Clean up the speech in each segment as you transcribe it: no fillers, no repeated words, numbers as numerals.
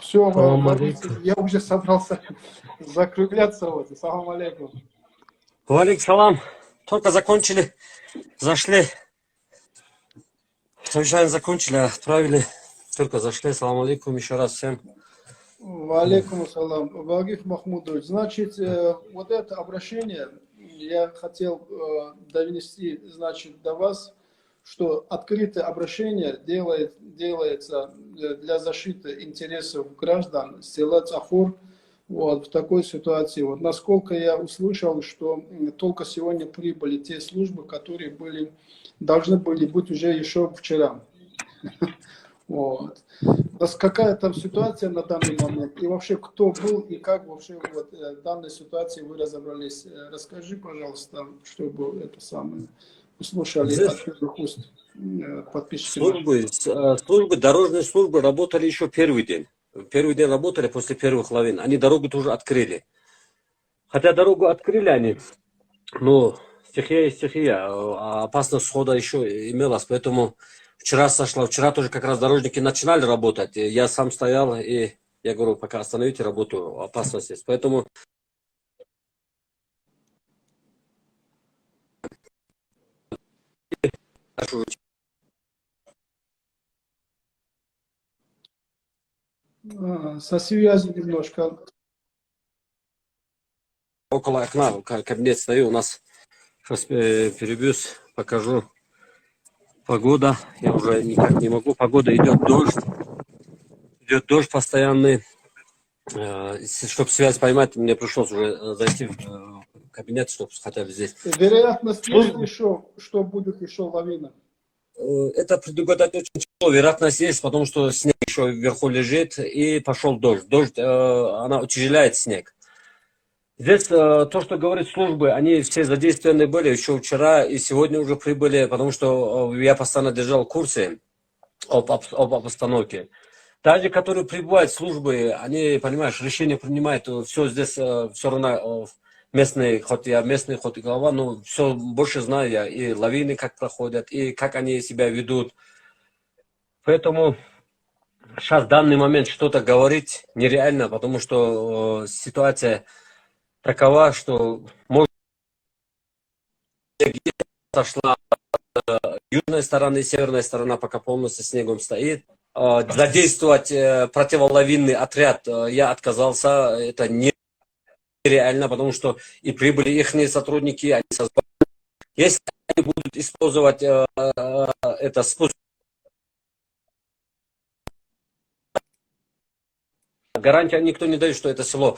Все, Салам алейкум. я уже собрался закругляться. Вот. Салам алейкум. Валик салам. Только закончили, зашли. Совещание закончили, отправили. Только зашли. Салам алейкум еще раз всем. Алейкум ассалам. Вагиф Махмудович, значит, вот это обращение я хотел довести, значит, до вас, что открытое обращение делается для защиты интересов граждан села Цахур вот, в такой ситуации. Вот, насколько я услышал, что только сегодня прибыли те службы, которые должны были быть уже еще вчера. Вот. Какая там ситуация на данный момент? И вообще, кто был и как вообще вот, в данной ситуации вы разобрались? Расскажи, пожалуйста, чтобы это самое услышали от первых уст подписчики. Службы, дорожные службы работали еще первый день. Первый день работали после первых лавин. Они дорогу тоже открыли. Хотя дорогу открыли они, но стихия есть стихия. А опасность схода еще имелась, поэтому... Вчера тоже как раз дорожники начинали работать. Я сам стоял, и я говорю, пока остановите работу, опасность есть. Поэтому... Со связью немножко. Около окна, кабинет стою, у нас, сейчас перебьюсь, покажу. Погода, я уже никак не могу. Погода, идет дождь постоянный. Чтобы связь поймать, мне пришлось уже зайти в кабинет, чтобы хотя бы здесь. Вероятность есть еще, что будет еще лавина? Это предугадать очень тяжело. Вероятность есть, потому что снег еще вверху лежит, и пошел дождь. Дождь, она утяжеляет снег. Здесь то, что говорят службы, они все задействованы были еще вчера и сегодня уже прибыли, потому что я постоянно держал курсы об обстановке. Даже которые прибывают службы, они, понимаешь, решения принимают, все здесь все равно местные, хоть я местный, хоть и глава, но все больше знаю я, и лавины как проходят, и как они себя ведут. Поэтому сейчас в данный момент что-то говорить нереально, потому что ситуация такова, что может сошла южная сторона и северная сторона пока полностью снегом стоит. Задействовать противолавинный отряд я отказался, это нереально, потому что и прибыли их сотрудники, они создали. Если они будут использовать это спуск, гарантия никто не дает, что это село.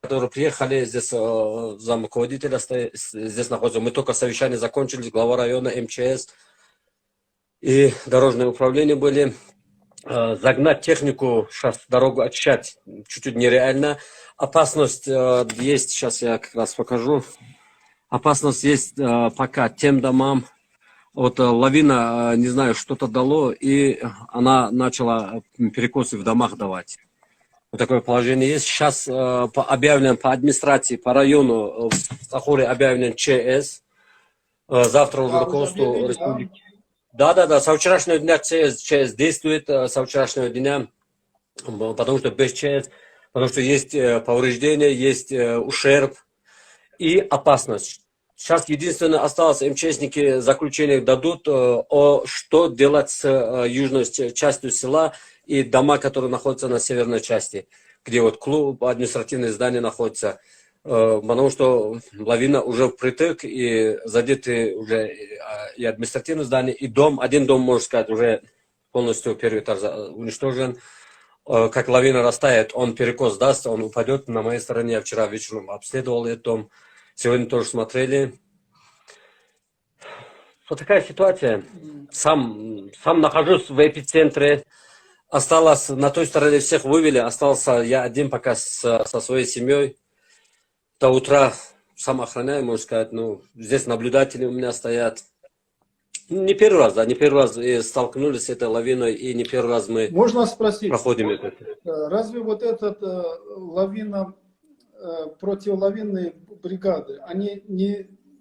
Которые приехали, здесь зам руководителя здесь находится. Мы только совещание закончили, глава района, МЧС и дорожное управление были. Загнать технику, сейчас дорогу очищать чуть-чуть нереально. Опасность есть, сейчас я как раз покажу. Опасность есть пока тем домам. Вот лавина, не знаю, что-то дало, и она начала перекосы в домах давать. Вот такое положение есть. Сейчас объявлен по администрации, по району в Цахуре объявлен ЧС. Завтра уже руководство республики. Да, со вчерашнего дня ЧС действует, со вчерашнего дня, потому что без ЧС, потому что есть повреждения, есть ущерб и опасность. Сейчас единственное осталось, МЧСники заключение дадут, что делать с южной частью села и дома, которые находятся на северной части, где вот клуб, административное здание находится. Потому что лавина уже впритык, и задеты уже и административное здание, и дом, один дом, можно сказать, уже полностью первый этаж уничтожен. Как лавина растает, он перекос даст, он упадет на моей стороне. Я вчера вечером обследовал этот дом, сегодня тоже смотрели. Вот такая ситуация. Сам нахожусь в эпицентре. Осталось, на той стороне всех вывели, остался я один пока со своей семьей. До утра сам охраняю, можно сказать. Ну, здесь наблюдатели у меня стоят. Не первый раз, не первый раз столкнулись с этой лавиной, и не первый раз мы Можно спросить, проходим это. Разве вот эта лавина противолавинные бригады, они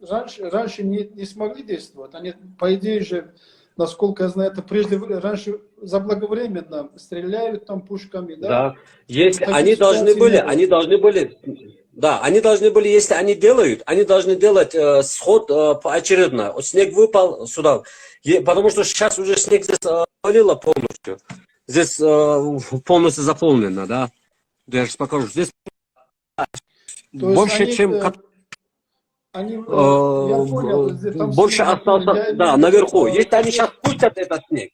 раньше не смогли действовать. Они, по идее же, насколько я знаю, это раньше заблаговременно стреляют там пушками, да? Да. Если Таких они должны ситуаций были, не было. они должны были, если они делают, они должны делать сход поочередно. Вот снег выпал сюда, потому что сейчас уже снег здесь полило полностью. Здесь полностью заполнено, да. Я же покажу. Здесь То есть больше, они, чем я понял, там больше снег, остался, я да, имею в виду, наверху. Если они сейчас спустят этот снег,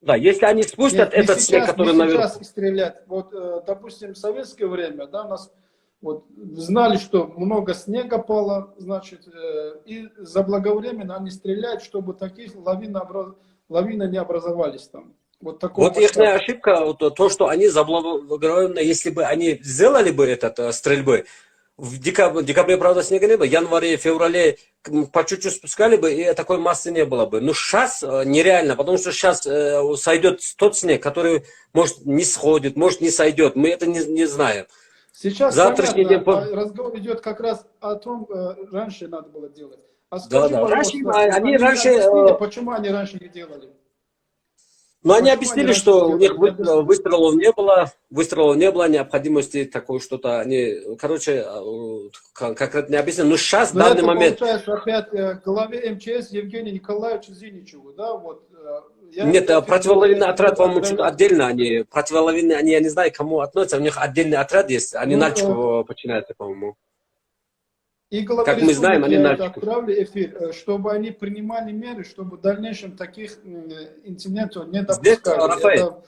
да, если они спустят нет, не этот снег, сейчас, не который наверху. сейчас стрелять. Вот, допустим, в советское время, да, нас вот, знали, что много снега пало, значит, и заблаговременно они стреляют, чтобы таких лавины не образовались там. Вот такого Вот их масштаба. ошибка, вот, то, что они заблаговременно, если бы они сделали бы этот стрельбы, в декабре, правда, снега не было, в январе, феврале по чуть-чуть спускали бы, и такой массы не было бы. Но сейчас нереально, потому что сейчас сойдет тот снег, который, может, не сходит, может, не сойдет. Мы это не знаем. Сейчас Завтрашний понятно, день... разговор идет как раз о том, раньше надо было делать. А Да, скажи, да. Раньше, пожалуйста, они они не раньше... объяснили, почему они раньше не делали? Но они Почему они объяснили, раньше не что у них делали? Не объяснили. выстрелов не было, необходимости такой что-то, они, короче, как-то не объяснили. Но сейчас, в Но данный это момент, получается опять главе МЧС Евгению Николаевичу Зиничеву, да, вот. нет, Я противолавинный отряд, по-моему, что-то отправлял. отдельно, они, противолавинные, они, я не знаю, к кому относятся, у них отдельный отряд есть, они Ну, Нальчику подчиняются, по-моему. и главе Как мы знаем, республики они я это Нальчику. отправлю эфир, чтобы они принимали меры, чтобы в дальнейшем таких инцидентов не Здесь, допускали. Это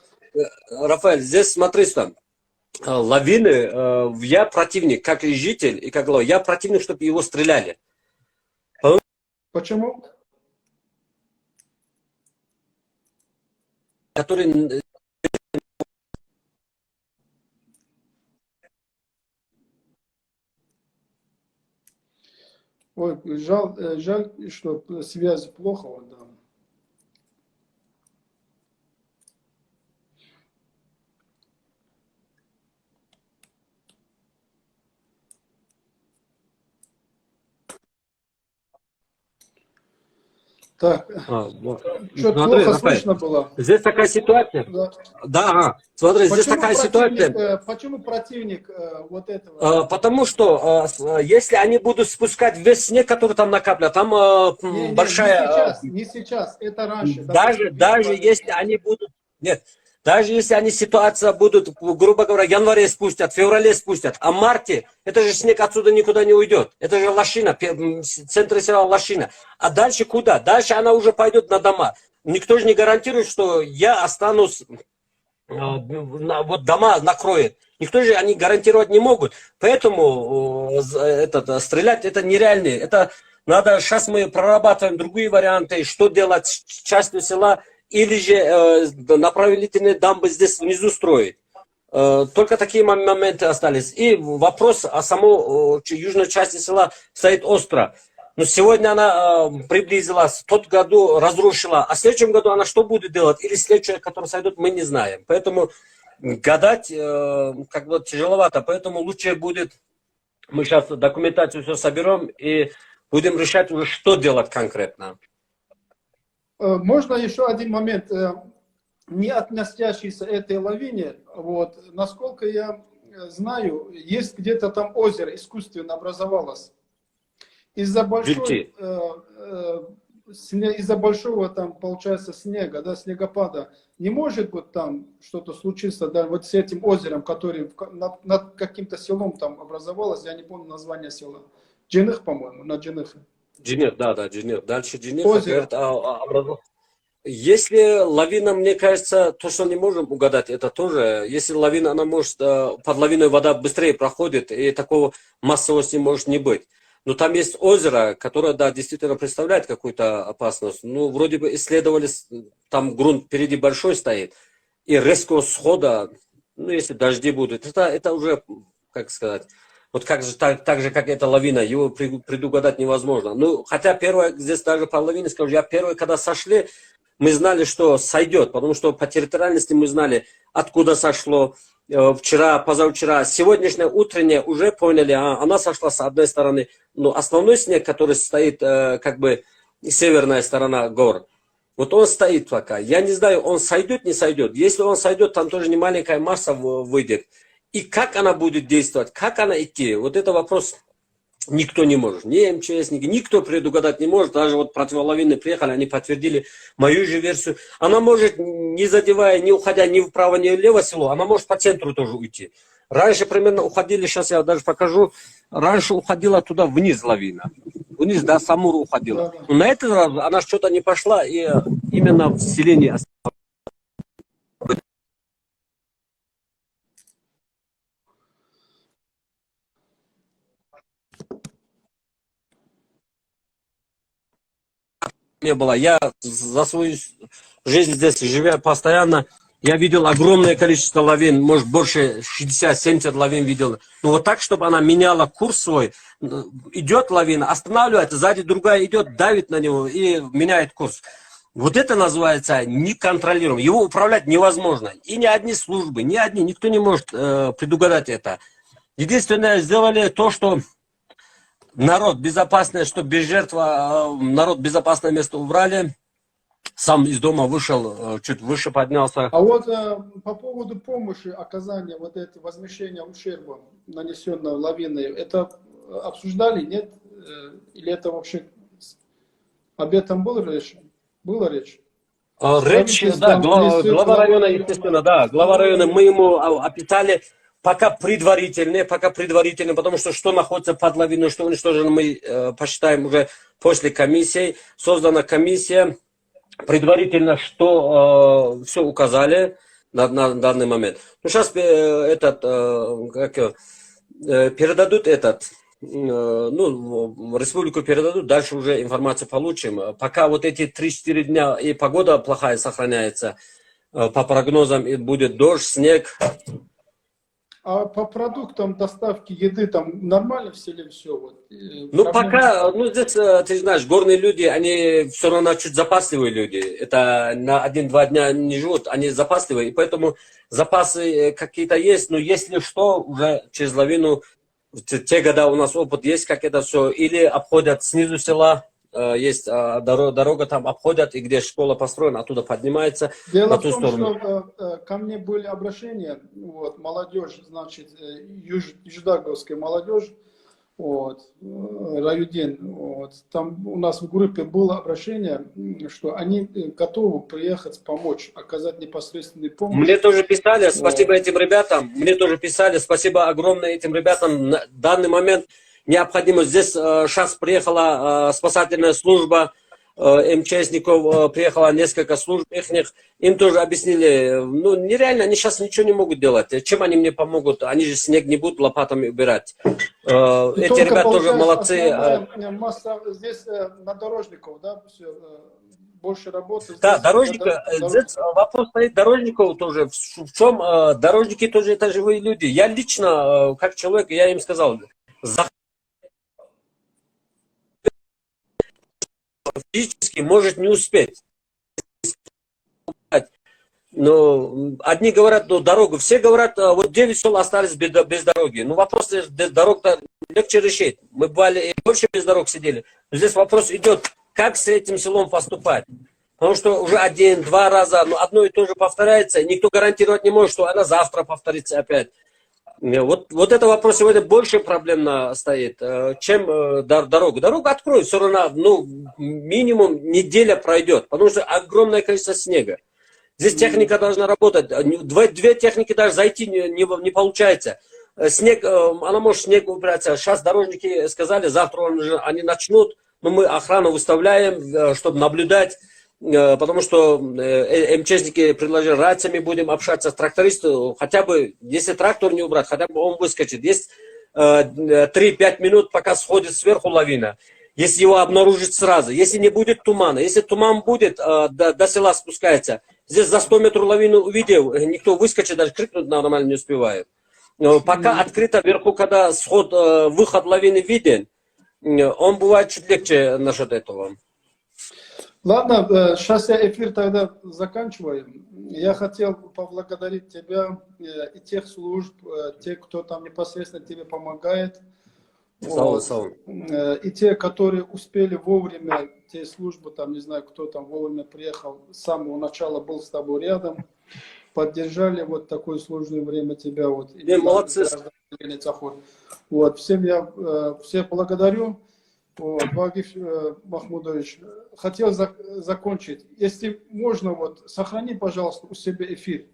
Рафаэль, здесь смотри, что лавины, я противник, как и житель, и как глава, я противник, чтобы его стреляли. почему? Который Ой, жаль, что связь плохо. Вот, да. Так, вот. что-то Смотри, плохо Рафаэль, слышно было. здесь такая ситуация. Да. Да, смотри, здесь такая ситуация. Почему противник вот этого? Потому что если они будут спускать весь снег, который там накапливается, там большая... Не сейчас, это раньше. Даже если они будут... Нет, даже если они ситуация будут, грубо говоря, в январе спустят, в феврале спустят, а в марте, это же снег отсюда никуда не уйдет. Это же лощина, центр села лощина. А дальше куда? Дальше она уже пойдет на дома. Никто же не гарантирует, что я останусь... вот дома накроет. Никто же они гарантировать не могут. Поэтому стрелять это нереально. Это надо, сейчас мы прорабатываем другие варианты, что делать с частью села, или же направительные дамбы здесь внизу строить. Только такие моменты остались. И вопрос о самой южной части села стоит остро. Но сегодня она приблизилась, в тот году разрушила, а в следующем году она что будет делать? Или следующее, которое сойдет, мы не знаем. Поэтому гадать как бы тяжеловато. Поэтому лучше будет, мы сейчас документацию все соберем и будем решать уже, что делать конкретно. Можно еще один момент, не относящийся к этой лавине. Вот, насколько я знаю, есть где-то там озеро искусственно образовалось. Из-за большого там, получается, снега, да, снегопада, не может вот там что-то случиться, да, вот с этим озером, который над каким-то селом там образовалось, я не помню название села. Джиных, по-моему, на Джиных. Джинир, да, Джинир. Дальше Джинир Озеро. говорит, если лавина, мне кажется, то, что не можем угадать, это тоже, если лавина, она может, под лавиной вода быстрее проходит, и такого массовости может не быть. Но там есть озеро, которое, да, действительно представляет какую-то опасность. Ну, вроде бы исследовали, там грунт впереди большой стоит, и резкого схода, ну, если дожди будут, это уже, как сказать, вот как же, так же, как эта лавина, его предугадать невозможно. Ну, хотя первое, здесь даже по лавине скажу, я первый, когда сошли, мы знали, что сойдет, потому что по территориальности мы знали, откуда сошло, вчера, позавчера, сегодняшняя утренняя уже поняли, она сошла с одной стороны, но основной снег, который стоит как бы северная сторона гор, вот он стоит пока. Я не знаю, он сойдет, не сойдет. Если он сойдет, там тоже не маленькая масса выйдет. И как она будет действовать, как она идти, вот это вопрос никто не может. Ни МЧС, никто предугадать не может. Даже вот противолавины приехали, они подтвердили мою же версию. Она может, не задевая, не уходя ни вправо, ни влево село, она может по центру тоже уйти. Раньше примерно уходили, сейчас я даже покажу, раньше уходила туда вниз лавина. Вниз до Самуру уходила. Но на этот раз она что-то не пошла, и именно в селении осталась. Не было. Я за свою жизнь здесь, живя постоянно, я видел огромное количество лавин, может больше 60-70 лавин видел. Но вот так, чтобы она меняла курс свой, идет лавина, останавливается, сзади другая идет, давит на него и меняет курс. Вот это называется неконтролируем. Его управлять невозможно. И ни одни службы, никто не может предугадать это. Единственное, сделали то, что народ безопасное, что без жертв, народ безопасное место убрали. Сам из дома вышел, чуть выше поднялся. А вот по поводу помощи, оказания вот это возмещения ущерба, нанесенного лавиной, это обсуждали, нет? Или это вообще об этом была речь? Была речь? Речь, да, глава района, естественно, да, глава района, мы ему описали пока предварительные, потому что находится под лавиной, что уничтожено, мы посчитаем уже после комиссии. Создана комиссия, предварительно, что все указали на данный момент. Ну, сейчас передадут в республику передадут, дальше уже информацию получим. Пока вот эти 3-4 дня и погода плохая сохраняется, по прогнозам будет дождь, снег. А по продуктам доставки еды там нормально в селе все? Вот, ну, пока, здесь, ты знаешь, горные люди, они все равно чуть запасливые люди. Это на 1-2 дня не живут, они запасливые. И поэтому запасы какие-то есть, но если что, уже через лавину, те года у нас опыт есть, как это все, или обходят снизу села, есть дорога там обходят, и где школа построена, оттуда поднимается. Дело на в ту том, сторону. что ко мне были обращения, вот, молодежь, значит, юждаговская молодежь, вот, Раюдин, вот, там у нас в группе было обращение, что они готовы приехать помочь, оказать непосредственную помощь. Мне тоже писали, спасибо этим ребятам, спасибо огромное этим ребятам. На данный момент необходимо, здесь сейчас приехала спасательная служба, МЧСников, приехало несколько служб их, им тоже объяснили, нереально, они сейчас ничего не могут делать. Чем они мне помогут? Они же снег не будут лопатами убирать. Эти ребята тоже молодцы. Масса здесь на дорожников, да, все, больше работы. Да, дорожника, здесь вопрос стоит дорожников тоже. В чем дорожники тоже это живые люди. Я лично, как человек, я им сказал, физически может не успеть. Но одни говорят, дорогу, все говорят, вот 9 сел остались без дороги. Вопрос, дорог-то легче решить. Мы бывали и больше без дорог сидели. Но здесь вопрос идет, как с этим селом поступать. Потому что уже 1-2 раза, одно и то же повторяется, и никто гарантировать не может, что она завтра повторится опять. Вот это вопрос сегодня больше проблемно стоит, чем дорогу. Дорогу откроют, все равно, минимум неделя пройдет, потому что огромное количество снега. Здесь техника должна работать. 2 техники даже зайти не получается. Снег, она может снег убираться. Сейчас дорожники сказали, завтра они начнут, но мы охрану выставляем, чтобы наблюдать. Потому что МЧСники предложили, рациями будем общаться с трактористом, хотя бы, если трактор не убрать, хотя бы он выскочит. Есть 3-5 минут, пока сходит сверху лавина. Если его обнаружить сразу, если не будет тумана, если туман будет, до села спускается. Здесь за 100 метров лавину увидел, никто выскочит, даже крикнуть нормально не успевает. Пока открыто вверху, когда выход лавины виден, он бывает чуть легче насчет этого. Ладно, сейчас я эфир тогда заканчиваю. Я хотел поблагодарить тебя и тех служб, тех, кто там непосредственно тебе помогает. Сау, Вот. сау. И те, которые успели вовремя, те службы, там, не знаю, кто там вовремя приехал, с самого начала был с тобой рядом, поддержали вот такое сложное время тебя, вот, именно Молодцы. граждан Заход. Вот, всем я всех благодарю. Вот, Вагиф Махмудович, хотел закончить. Если можно, вот, сохрани, пожалуйста, у себя эфир.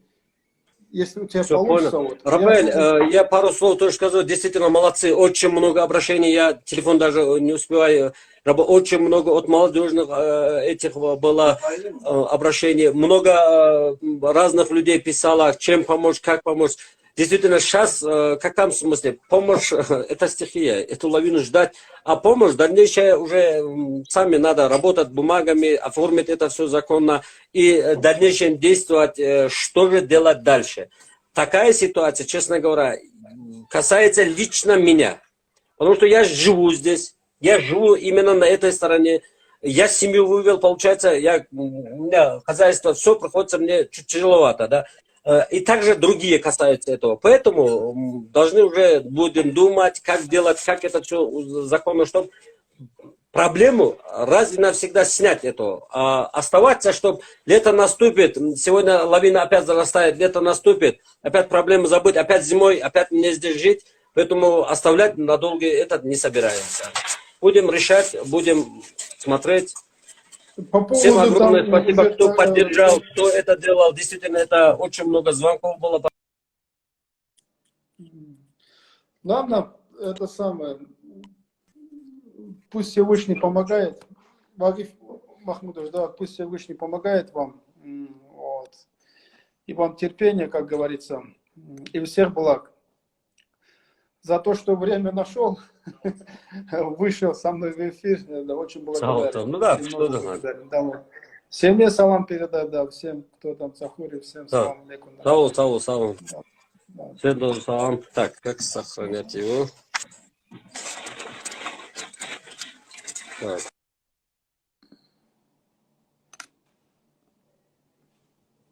Если у тебя Все понял. получится, вот, Рафаэль, я пару слов тоже скажу. Действительно, молодцы. Очень много обращений. Я телефон даже не успеваю. Очень много от молодежных этих было обращений. Много разных людей писало, чем помочь, как помочь. Действительно, сейчас, в каком смысле, помощь, это стихия, эту лавину ждать, а помощь дальнейшая уже сами надо работать бумагами, оформить это все законно и в дальнейшем действовать, что же делать дальше. Такая ситуация, честно говоря, касается лично меня, потому что я живу здесь, я живу именно на этой стороне, я семью вывел, получается, у меня хозяйство, все приходится мне чуть тяжеловато, да. И также другие касаются этого. Поэтому должны уже будем думать, как делать, как это все законно, чтобы проблему раз и навсегда снять эту. А оставаться, чтобы лето наступит, сегодня лавина опять зарастает, лето наступит, опять проблемы забыть, опять зимой, опять мне здесь жить. Поэтому оставлять надолго этот не собираемся. Будем решать, будем смотреть. по Всем поводу огромное там спасибо, кто поддержал, кто это делал. Действительно, это очень много звонков было. ладно, это самое, пусть Всевышний помогает. Вагиф Махмудович, да, пусть Всевышний помогает вам. Вот. И вам терпения, как говорится, и всех благ. За то, что время нашел, вышел со мной в эфир, да, очень благодарен. Ну да, Очень что много да. благодарен. Да, вот. Семье салам передай, да, всем, кто там в Сахуре, всем Да. салам алейкум. Да. Сау. Да. Всем салам. Так, как сохранять его? Так.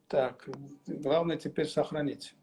Так, главное теперь сохранить.